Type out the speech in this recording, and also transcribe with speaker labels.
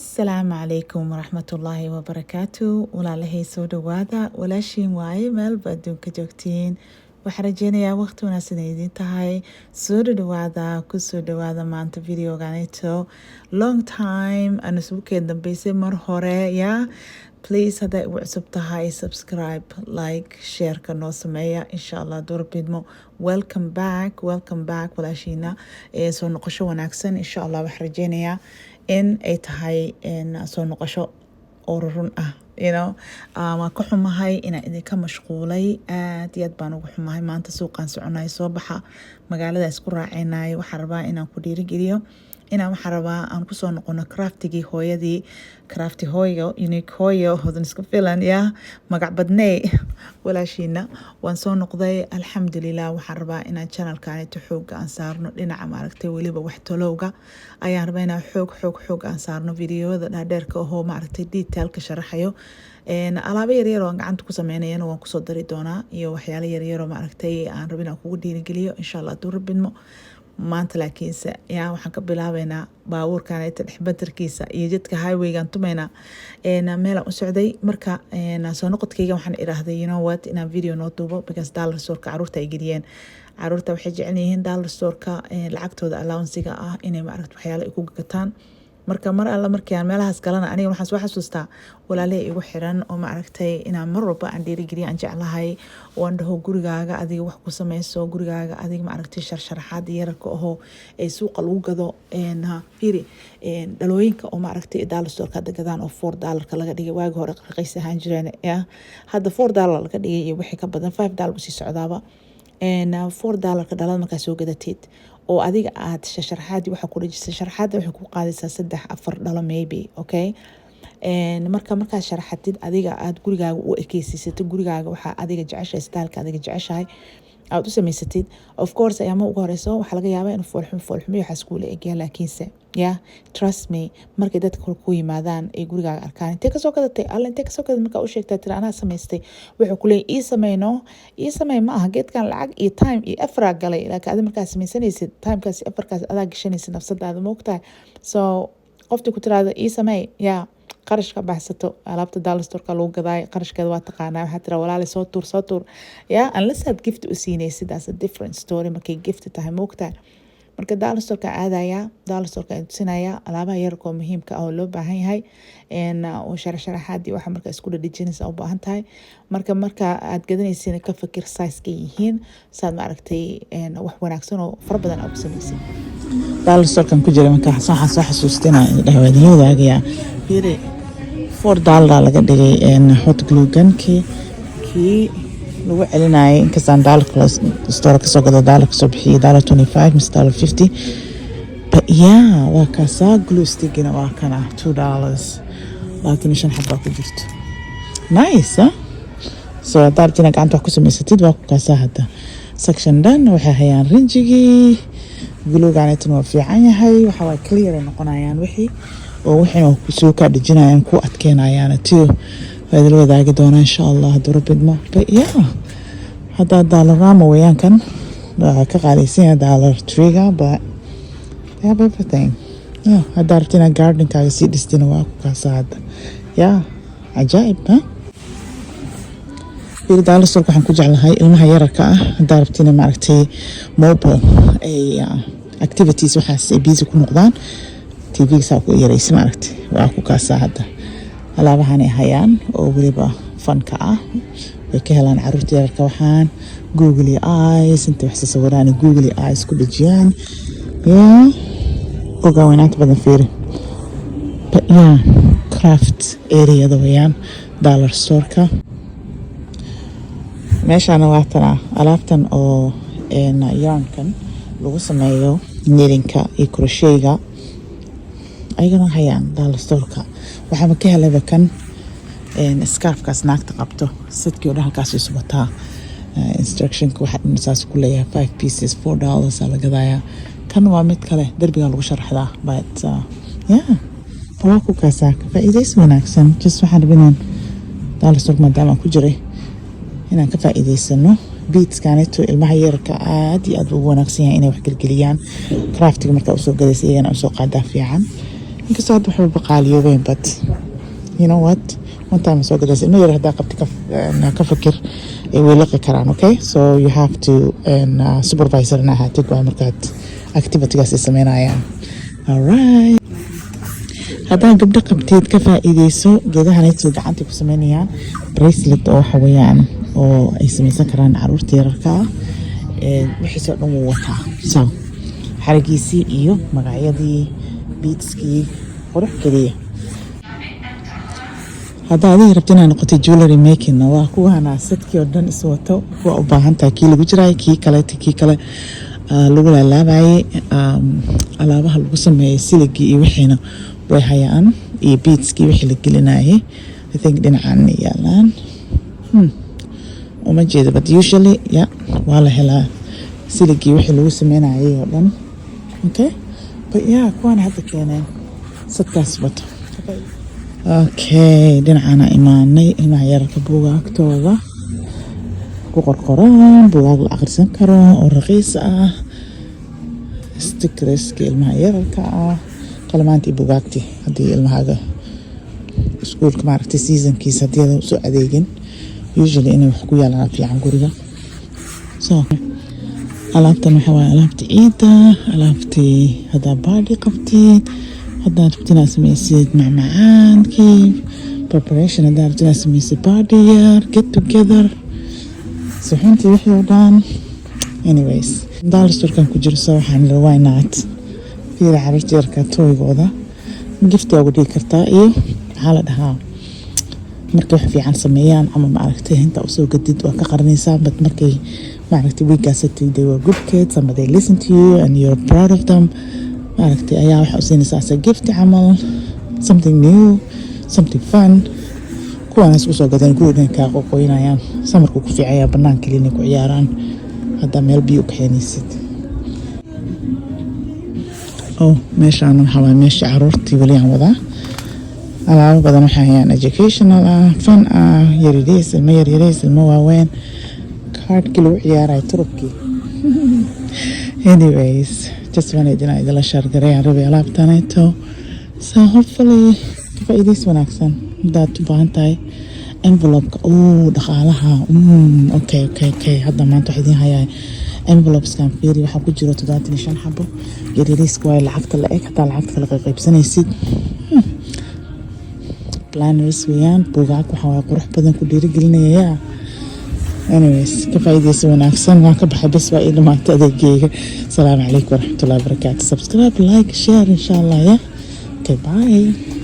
Speaker 1: Assalaamu calaykum waraxmatullaahi wabarakaatu. Walaalahay soo dhawaada, walaashiin waaye meel ba adduunka joogtiin. Waxaan rajeynayaa waqti wanaagsan ay idiin tahay. Soo dhawaada, ku soo dhawaada maanta videoganeeto. Long time aan isugu keen dambeysay mar hore yaa. Please hadday ugu cusub tahay subscribe, like, share-ka noo sameeya insha Allah door bidmo. Welcome back walaashiina. Soo noqosho wanaagsan insha Allah waxaan rajeynayaa in ay tahay soo noqosho oo run ah, waan ka xumahay inaan idinka mashquulay aad iyo aad baan ugu xumahay. Maanta suuqaan soconay soo baxa magaalada isku raacaynay. Waxaan rabaa inaan ku dhiirigeliyo waxaan rabaa aan ku soo noqono craftigii hooyadii, crafty hooyo, unique hooyo, hodan isku filan yaa magac badnay walaashiina. Waan soo noqday alxamdulilah. Waxaan rabaa inaan channelkaanito xooga aan saarno dhinaca maaragtay weliba wax talowga ayaan rabaa inaan xoog aan saarno videoyada dhaadheerka oo maaragtay detailka sharaxayo. Alaabo yaryar oo aan gacanta ku sameynayana waan kusoo dari doonaa iyo waxyaalo yaryar oo maaragtay aan rabin aan kugu dhiirigeliyo insha Allah hadduu rabidmo. Maanta laakiinse waxaan ka bilaabaynaa baabuurkan ay dhexbatarkiisa iyo jidka highwaygan tumaynaa meelaan u socday. Marka soo noqodkayga waxaan iraahday inaan video noo duubo because dollar store-ka caruurta ay geliyeen. Caruurta waxay jecel yihiin dollar store-ka lacagtooda allowance-ga ah inay maaragtay waxyaalo ay ku gataan. Marka mar alla markii aan meelahaas galana aniga waxaan soo xasuustaa walaalay igu xiran oo maaragtay inaan mar walba aan dhiirigeliyo aan jeclahay oo aan dhaho gurigaaga adiga wax ku sameyso, gurigaaga adiga maaragtay sharaxaad yararka oo ay suuqa lagu gado fiiri dhalooyinka oo maaragtay dollar store-ka gadaan oo $4 laga dhigay. waagi hore raqiis ahaan jireen hadda $4 laga dhigay iyo wixii ka badan $5 usii socdaaba. $4 ka dhalada markaa soo gadatid oo adiga aad sharaxaadii waxa ku dhajisay, sharaxaadda waxay ku qaadaysaa 3-4 dhalo maybe, okay. markaa sharaxatid adiga aad gurigaaga u ekeysiisatid, gurigaaga waxa adiga jeceshahay, styleka adiga jeceshahay aad u samaysatid. Of course ayaama ugu horeyso waxa laga yaabaa in foolxumo waxa iskuul eegaya, laakiinse trust me markay dadka ku yimaadaan ay gurigaaga arkaan intee kasoo gadatay intee kasoo gadatay markaa u sheegtaa tira anaa samaystay, wuxuu ku leeyahay ii samey ma aha geedkan lacag iyo time iyo effort galay, laakiin adiga markaa samaysanaysid timekaas iyo effortkaas adaa gashanaysid nafsadaada ma ogtahay. So qoftii ku tiraahdo ii samey qarashka baxsato alaabta dollar store-ka lagu gaday qarashkeeda waa taqaanaa. waxaa tira walaali soo tuur unless aad gift u siinaysid, that's a different story. markay gift tahay ma ogtahay. marka dollar store-ka aadaya, dollar store-ka tusinaya alaabaha yararka oo muhiimka ah oo loo baahan yahay oo sharaxaadii waxa markaa isku dhadhijinaysa u baahan tahay. marka aad gadanaysiin ka fikir size-ka yihiin saad maaragtay wax wanaagsan oo fara badan aad ku samaysid. dollar store-kan ku jira markaa waxaan soo xasuustinaa dhahwaadin wadaagaya fiiri $4 laga dhigay hot glue gun-kii lagu celinayay inkastaan dollar store kasoo gado dollar kasoo bixiyay $25 mise $50. but waa kaasaa glue stick-gina waa kana $2 25 xabaa ku jirto. nice so hadaad jina gacanta wax ku samaysatid waa ku kaasaa. hadda section dhan waxay hayaan rinjigii glue-ganeetana waa fiican yahay. waxa waa clear ay noqonayaan wixii oo waxayna ku soo ka dhijinayaan ku adkeenayaan tiyo waad la wadaagi doonaa insha Allah hadduu rabidmo. but hadda dollarama weeyaankan waa ka qaalisan dollar trigger but they have everything. hadda artina gardenkaaga sii dhistina waa ku kaasaa. hadda cajaa'ib fiiri dollar store waxaan ku jeclahay ilmaha yararka ah. hadda artina maaragtay mobile ay activities waxaas ay busy ku noqdaan TV-ga ku yaraysi maaragtay waa ku kaasaa. hadda alaabahan ay hayaan oo weliba fanka ah way ka helaan caruurta yararka. waxaan Google Eyes inta wax sawiraan Google Eyes ku dhajiyaan ogaa weynaanta badan fiiri. but craft area-da weeyaan dollar store-ka. meeshaana waa tana alaabtan oo yarnkan lagu sameeyo knitting-ka iyo crochet-ga ayagana hayaan dollar store-ka. waxaaba ka helayba kan scarfkaas naagta qabto sidkii oo dhan halkaas isu wataa. instructionka waxaa saas ku leeyahay 5 pieces $4 la gadayaa. kan waa mid kale derbiga lagu sharaxdaa but waa ku kaasaa ka faa'iidaysi wanaagsan. just waxaan rabinaan dollar store maadaama ku jiray inaan ka faa'iidaysano. beads-kaanito ilmaha yararka aad iyo aad ugu wanaagsan yahay inay wax gelgeliyaan craftiga markaa usoo gadaysa iyagana usoo qaadaa fiican. inkastoo hadda waxba baqaaliyoobeen but you know what one time soo gadaysa ilmo yar haddaa qabti ka fakir ay way liqi karaan. Okay, so you have to supervisor na ahaatid waa markaad activitygaas ay sameynayaan. Alright, haddaan gabdho qabteed ka faa'iideyso geedahanayso gacantay ku sameynayaan bracelet oo waxa weeyaan oo ay sameysan karaan caruurta yararka ah. Wixiisoo dhan wuu wataa, so xarigiisii iyo magacyadii beadskii qurux keliya. haddaa adiga rabta inaad noqotay jewelry making waa kuwaana sadkii oo dhan is wato kuwa u baahan tahay kii lagu jiraay kii kale lagu laalaabayay alaabaha lagu sameeyay siligii iyo wixiina way hayaan iyo beadskii wixii la gelinayay. I think dhinacaan yaalaan uma jeedo but usually waa la helaa siligii wixii lagu sameynayay oo dhan. Okay, but kuwaana hadda keeneen sadkaas wato. Okay, dhinacana imaanay ilmaha yararka buugaagtooda ku qorqoraan buugaag la akhrisan karo oo raqiis ah, stickerska ilmaha yararka ah, qalamaantii buugaagtii haddii ilmahaaga iskuulka maaragtay seasonkiisa haddii aad soo adeegin usually inay wax ku yaalaan fiican guriga. So alaabtan waxaa waaye alaabta ciida, alaabtii haddaa baadhi qabtid, haddaad rabti inaad samaysid macmacaankii preparation, haddaad rabti inaad samaysid baadhi yar get together suxuuntii wixii oo dhan. Anyways, dollar store-kan ku jiro so waxaan ila why not fiira caruurta yarka tooygooda gift ugu dhigi kartaa iyo maxaa la dhahaa markay wax fiican sameeyaan ama maaragtay inta usoo gadid waa ka qaranaysaa but markay maaragtay wiigaasatay they were good kids and they listen to you and you're proud of them maaragtay ayaa waxa u siinaysaa as a gift camal something new something fun. kuwaan isku soo gadeen gurigan kaa qoqoynayaan samarku ku fiicaya banaanka inay ku ciyaaraan haddaa meel biyo ka xeenaysid. meeshaan waxaa waaye meesha caruurtii weli aan wadaa alaabo badan waxaa hayaan educational fun yaryariis ilmo yaryariis ilmo waaweyn kaadhkii lagu ciyaarayo turubkii. Anyways, just wanted inaan idila shaargareeyaan rabay alaabtanayto so hopefully ka faa'iidays wanaagsan haddaad u baahan tahay envelope-ka dhaqaalaha okay hadda maanta waxaa idiin hayaa envelopeskan fiiri waxaa ku jiro 75 xabo yaryariiska waaye lacagta la eg hataa lacagta kala qaybsanaysid. Planners weeyaan buugaag waxaa waaye qurux badan ku dhiirigelinaya. Anyways, ka faa'iidaysi wanaagsan waan ka baxay bas waa ii dhamaatay adeegayga. Asalaamu calaykum waraxmatullaahi wabarakaatu. Subscribe, like, share inshallah. Okay, bye.